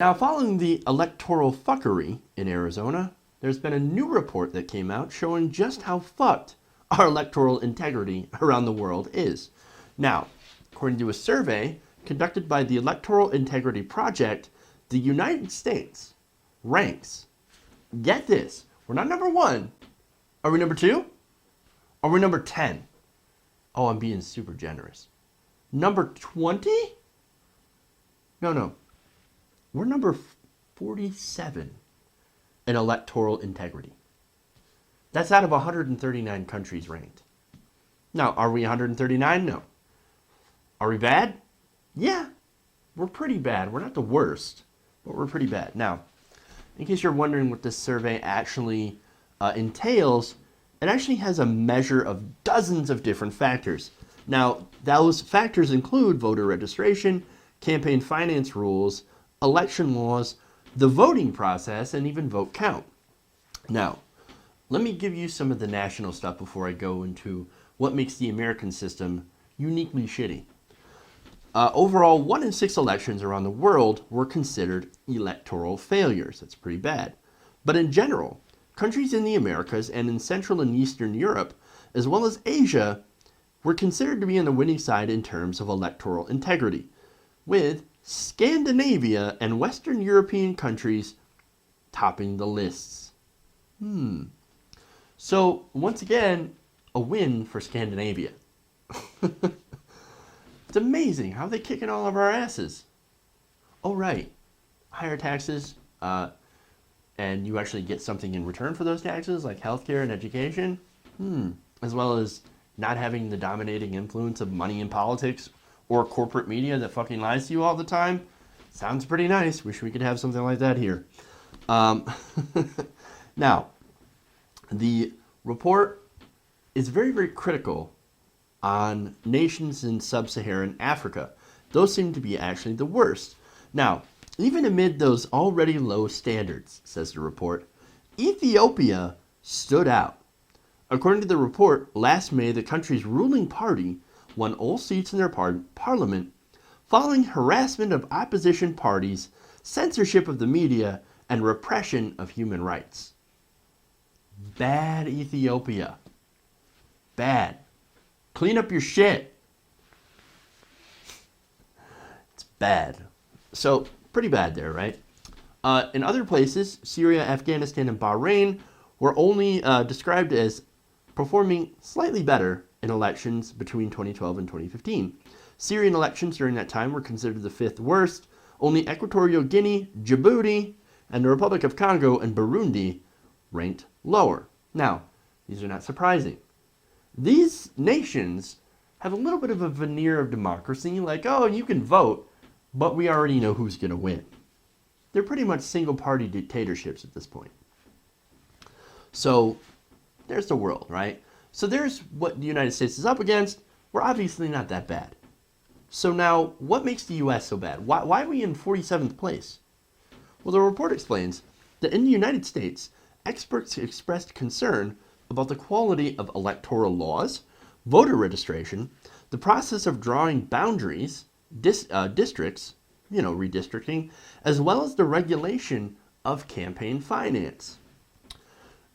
Now, following the electoral fuckery in Arizona, there's been a new report that came out showing just how fucked our electoral integrity around the world is. Now, according to a survey conducted by the Electoral Integrity Project, the United States ranks, get this, we're not number 1. Are we number 2? Are we number 10? Oh, I'm being super generous. Number 20? No. We're number 47 in electoral integrity. That's out of 139 countries ranked. Now, are we 139? No. Are we bad? Yeah, we're pretty bad. We're not the worst, but we're pretty bad. Now, in case you're wondering what this survey actually entails, it actually has a measure of dozens of different factors. Now, those factors include voter registration, campaign finance rules, election laws, the voting process, and even vote count. Now, let me give you some of the national stuff before I go into what makes the American system uniquely shitty. Overall, 1 in 6 elections around the world were considered electoral failures. That's pretty bad. But in general, countries in the Americas and in Central and Eastern Europe, as well as Asia, were considered to be on the winning side in terms of electoral integrity, with Scandinavia and Western European countries topping the lists. So, once again, a win for Scandinavia. It's amazing how they're kicking all of our asses. Oh, right. Higher taxes, and you actually get something in return for those taxes, like healthcare and education, as well as not having the dominating influence of money in politics or corporate media that fucking lies to you all the time. Sounds pretty nice. Wish we could have something like that here. Now, the report is very, very critical on nations in sub-Saharan Africa. Those seem to be actually the worst. Now, even amid those already low standards, says the report, Ethiopia stood out. According to the report, last May, the country's ruling party won all seats in their parliament following harassment of opposition parties, censorship of the media, and repression of human rights. Bad Ethiopia. Bad. Clean up your shit. It's bad. So, pretty bad there, right? In other places, Syria, Afghanistan, and Bahrain were only described as performing slightly better in elections between 2012 and 2015. Syrian elections during that time were considered the 5th worst. Only Equatorial Guinea, Djibouti, and the Republic of Congo and Burundi ranked lower. Now, these are not surprising. These nations have a little bit of a veneer of democracy, like, oh, you can vote, but we already know who's going to win. They're pretty much single-party dictatorships at this point. So, there's the world, right? So there's what the United States is up against. We're obviously not that bad. So now, what makes the U.S. so bad? Why are we in 47th place? Well, the report explains that in the United States, experts expressed concern about the quality of electoral laws, voter registration, the process of drawing boundaries, districts, redistricting, as well as the regulation of campaign finance.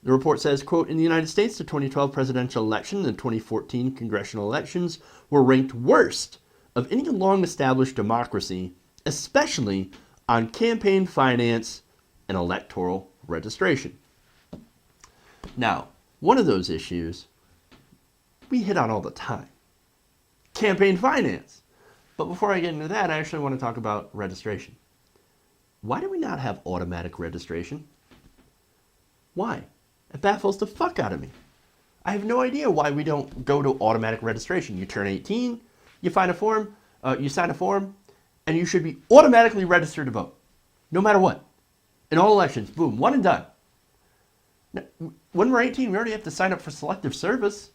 The report says, quote, in the United States, the 2012 presidential election and the 2014 congressional elections were ranked worst of any long-established democracy, especially on campaign finance and electoral registration. Now, one of those issues we hit on all the time. Campaign finance. But before I get into that, I actually want to talk about registration. Why do we not have automatic registration? Why? It baffles the fuck out of me. I have no idea why we don't go to automatic registration. You turn 18, you sign a form, and you should be automatically registered to vote. No matter what. In all elections, boom, one and done. Now, when we're 18, we already have to sign up for selective service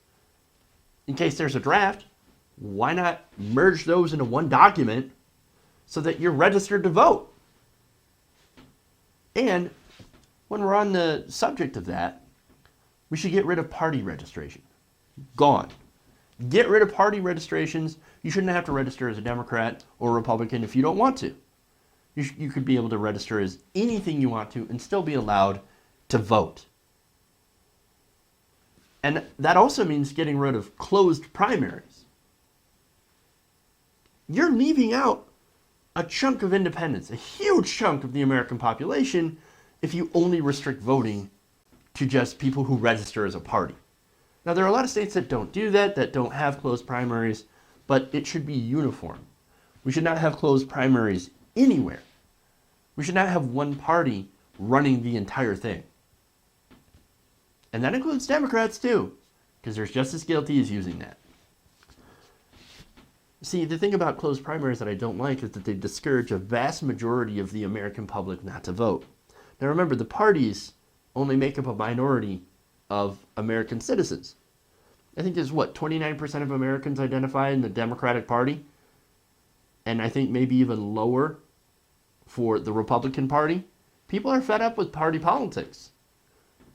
in case there's a draft. Why not merge those into one document so that you're registered to vote? And when we're on the subject of that, we should get rid of party registration. Gone. Get rid of party registrations. You shouldn't have to register as a Democrat or Republican if you don't want to. You could be able to register as anything you want to and still be allowed to vote. And that also means getting rid of closed primaries. You're leaving out a chunk of independents, a huge chunk of the American population, if you only restrict voting to just people who register as a party. Now, there are a lot of states that don't do that, that don't have closed primaries, but it should be uniform. We should not have closed primaries anywhere. We should not have one party running the entire thing. And that includes Democrats too, because they're just as guilty as using that. See, the thing about closed primaries that I don't like is that they discourage a vast majority of the American public not to vote. Now remember, the parties only make up a minority of American citizens. I think there's 29% of Americans identify in the Democratic Party, and I think maybe even lower for the Republican Party. People are fed up with party politics.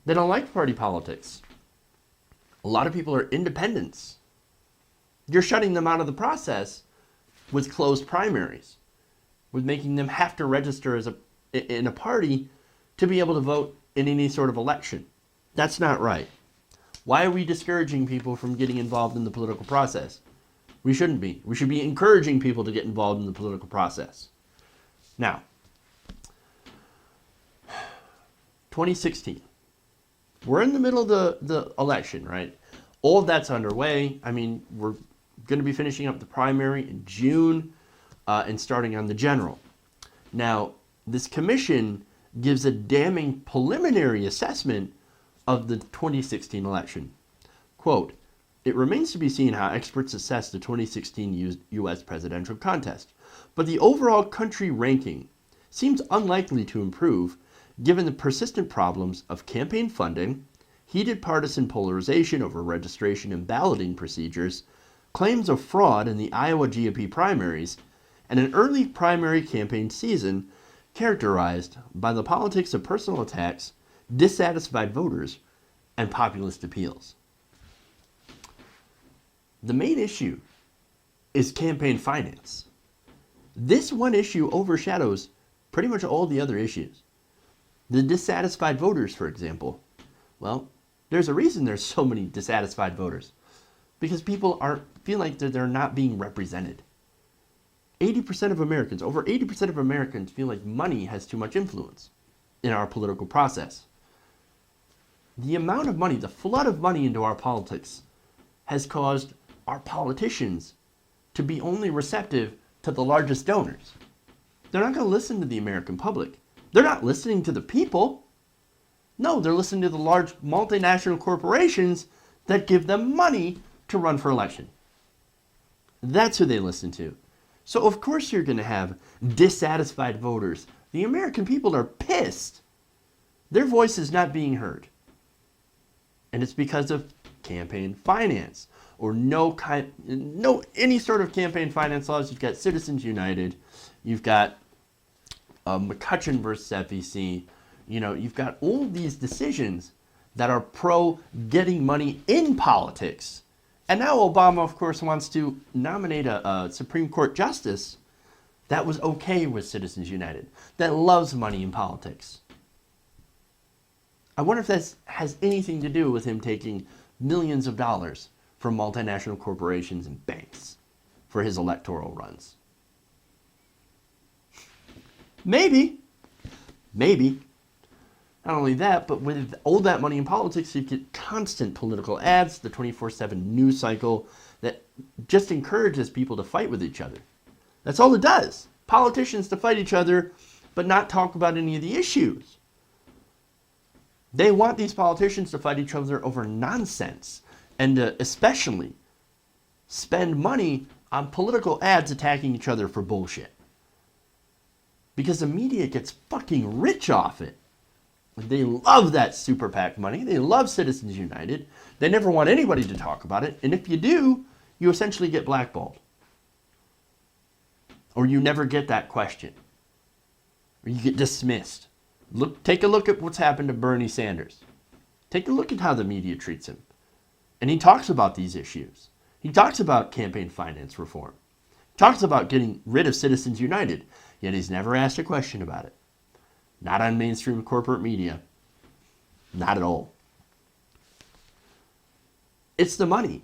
They don't like party politics. A lot of people are independents. You're shutting them out of the process with closed primaries, with making them have to register in a party to be able to vote in any sort of election. That's not right. Why are we discouraging people from getting involved in the political process? We shouldn't be. We should be encouraging people to get involved in the political process. Now, 2016. We're in the middle of the election, right? All of that's underway. I mean, we're going to be finishing up the primary in June and starting on the general. Now, this commission gives a damning preliminary assessment of the 2016 election. Quote, "It remains to be seen how experts assess the 2016 U.S. presidential contest, but the overall country ranking seems unlikely to improve given the persistent problems of campaign funding, heated partisan polarization over registration and balloting procedures, claims of fraud in the Iowa GOP primaries, and an early primary campaign season characterized by the politics of personal attacks, dissatisfied voters, and populist appeals." The main issue is campaign finance. This one issue overshadows pretty much all the other issues. The dissatisfied voters, for example. Well, there's a reason there's so many dissatisfied voters. Because people feel like they're not being represented. 80% of Americans, over 80% of Americans feel like money has too much influence in our political process. The amount of money, the flood of money into our politics has caused our politicians to be only receptive to the largest donors. They're not going to listen to the American public. They're not listening to the people. No, they're listening to the large multinational corporations that give them money to run for election. That's who they listen to. So of course you're going to have dissatisfied voters. The American people are pissed. Their voice is not being heard. And it's because of campaign finance or no any sort of campaign finance laws. You've got Citizens United. You've got McCutcheon versus FEC. You've got all these decisions that are pro getting money in politics. And now Obama, of course, wants to nominate a Supreme Court justice that was okay with Citizens United, that loves money in politics. I wonder if that has anything to do with him taking millions of dollars from multinational corporations and banks for his electoral runs. Maybe. Not only that, but with all that money in politics, you get constant political ads, the 24/7 news cycle that just encourages people to fight with each other. That's all it does. Politicians to fight each other, but not talk about any of the issues. They want these politicians to fight each other over nonsense, and especially spend money on political ads attacking each other for bullshit. Because the media gets fucking rich off it. They love that super PAC money. They love Citizens United. They never want anybody to talk about it. And if you do, you essentially get blackballed. Or you never get that question. Or you get dismissed. Take a look at what's happened to Bernie Sanders. Take a look at how the media treats him. And he talks about these issues. He talks about campaign finance reform. He talks about getting rid of Citizens United. yet he's never asked a question about it. Not on mainstream corporate media. Not at all. It's the money.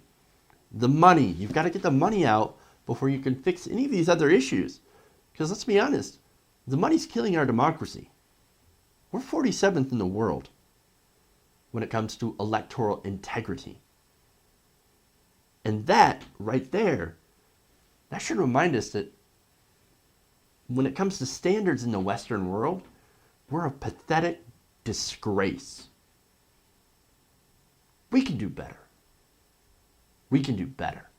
The money. You've got to get the money out before you can fix any of these other issues. Because let's be honest, the money's killing our democracy. We're 47th in the world when it comes to electoral integrity. And that, right there, that should remind us that when it comes to standards in the Western world, we're a pathetic disgrace. We can do better. We can do better.